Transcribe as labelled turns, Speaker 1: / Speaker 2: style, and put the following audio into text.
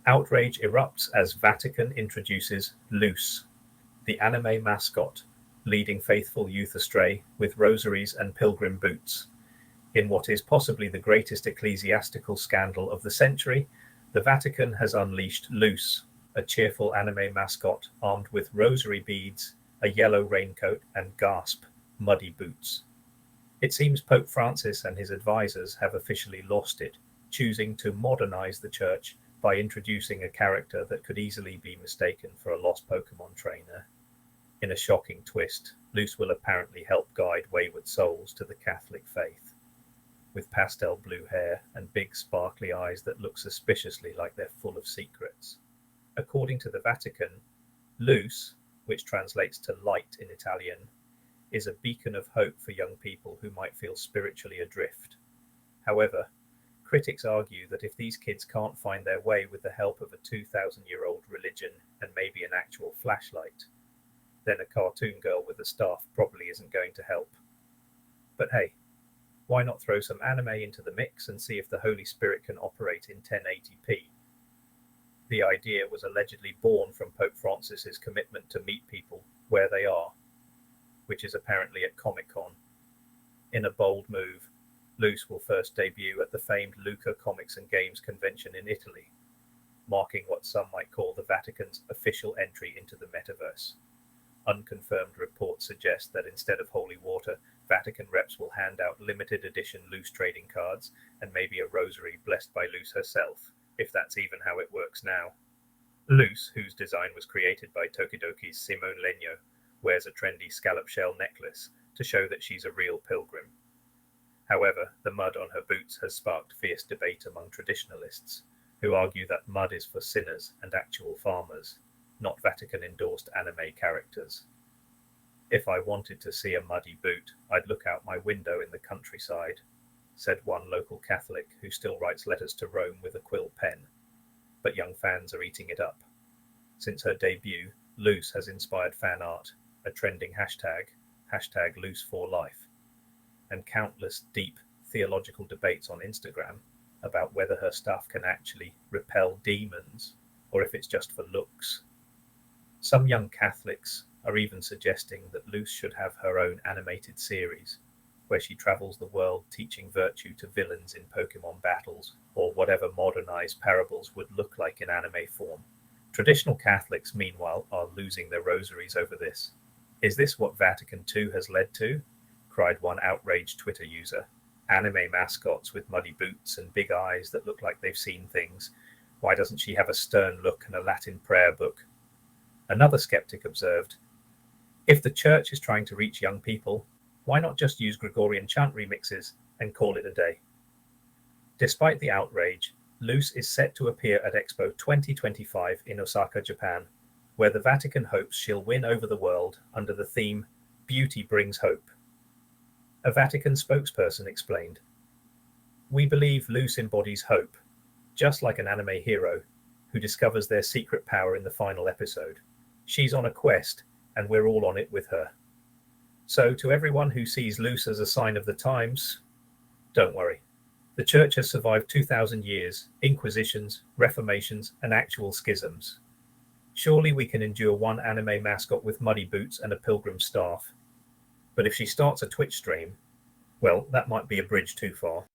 Speaker 1: Outrage erupts as Vatican introduces Luce, the anime mascot, leading faithful youth astray with rosaries and pilgrim boots. In what is possibly the greatest ecclesiastical scandal of the century, the Vatican has unleashed Luce, a cheerful anime mascot armed with rosary beads, a yellow raincoat, and gasp, muddy boots. It seems Pope Francis and his advisors have officially lost it, choosing to modernize the church by introducing a character that could easily be mistaken for a lost Pokemon trainer. In a shocking twist, Luce will apparently help guide wayward souls to the Catholic faith. With pastel blue hair and big sparkly eyes that look suspiciously like they're full of secrets. According to the Vatican, Luce, which translates to light in Italian, is a beacon of hope for young people who might feel spiritually adrift. However, critics argue that if these kids can't find their way with the help of a 2,000-year-old religion and maybe an actual flashlight, then a cartoon girl with a staff probably isn't going to help. But hey, why not throw some anime into the mix and see if the Holy Spirit can operate in 1080p? The idea was allegedly born from Pope Francis's commitment to meet people where they are, which is apparently at Comic-Con. In a bold move, Luce will first debut at the famed Lucca Comics and Games convention in Italy, marking what some might call the Vatican's official entry into the metaverse. Unconfirmed reports suggest that instead of holy water, Vatican reps will hand out limited edition Luce trading cards and maybe a rosary blessed by Luce herself, if that's even how it works now. Luce, whose design was created by Tokidoki's Simone Legno, wears a trendy scallop shell necklace to show that she's a real pilgrim. However, the mud on her boots has sparked fierce debate among traditionalists, who argue that mud is for sinners and actual farmers, not Vatican-endorsed anime characters. If I wanted to see a muddy boot, I'd look out my window in the countryside, said one local Catholic who still writes letters to Rome with a quill pen. But young fans are eating it up. Since her debut, Luce has inspired fan art, a trending hashtag #Luce4Life, and countless deep theological debates on Instagram about whether her stuff can actually repel demons or if it's just for looks. Some young Catholics are even suggesting that Luce should have her own animated series, where she travels the world teaching virtue to villains in Pokemon battles, or whatever modernized parables would look like in anime form. Traditional Catholics, meanwhile, are losing their rosaries over this. Is this what Vatican II has led to? Cried one outraged Twitter user. Anime mascots with muddy boots and big eyes that look like they've seen things. Why doesn't she have a stern look and a Latin prayer book? Another skeptic observed, if the church is trying to reach young people, why not just use Gregorian chant remixes and call it a day? Despite the outrage, Luce is set to appear at Expo 2025 in Osaka, Japan, where the Vatican hopes she'll win over the world under the theme Beauty Brings Hope. A Vatican spokesperson explained, "We believe Luce embodies hope, just like an anime hero who discovers their secret power in the final episode. She's on a quest, and we're all on it with her. So to everyone who sees Luce as a sign of the times, don't worry. The church has survived 2,000 years, inquisitions, reformations, and actual schisms. Surely we can endure one anime mascot with muddy boots and a pilgrim staff. But if she starts a Twitch stream, well, that might be a bridge too far."